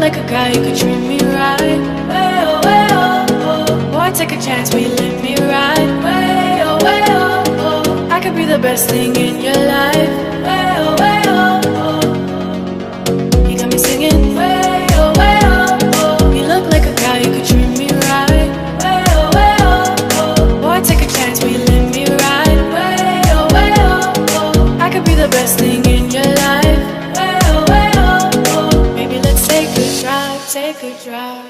like a guy, you could treat me right. Way oh, way oh, oh. Boy, take a chance, will you let me ride? Way oh, way oh, oh. I could be the best thing in your life. Way oh, way oh, oh. You got me singing. Way oh, way oh, oh. You look like a guy, you could treat me right. Way oh, oh. Boy, take a chance, will you let me ride? Way oh, oh. I could be the best thing in your life. Way oh, oh. Maybe let's take a drive, take a drive.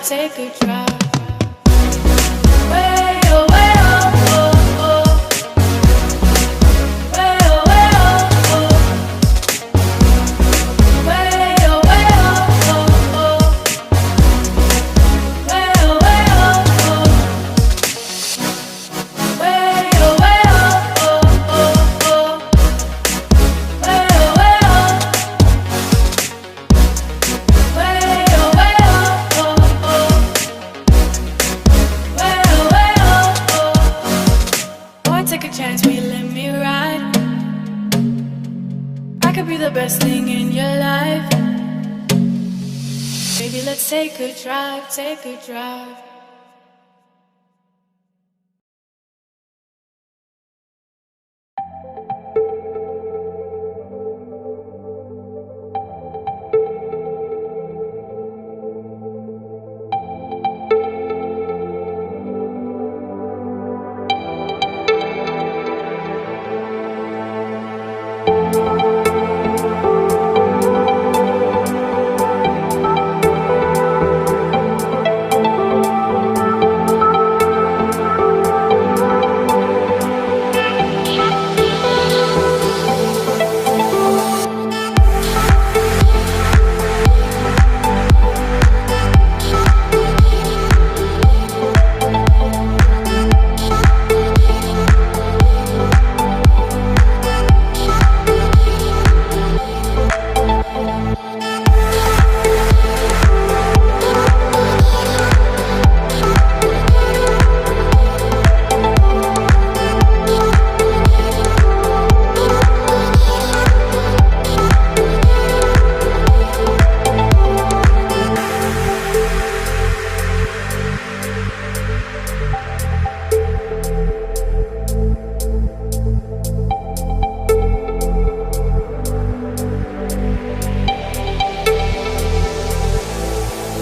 Take a drive. Way oh, way oh, oh, oh. Way oh, way oh, oh. Way oh, way oh, oh, oh. Way oh, way oh, oh. Way oh, way oh, oh, oh. Way oh, way oh. Way oh, way oh, oh. Take a chance, will you let me ride? I could be the best thing in your life. Baby, let's take a drive, take a drive.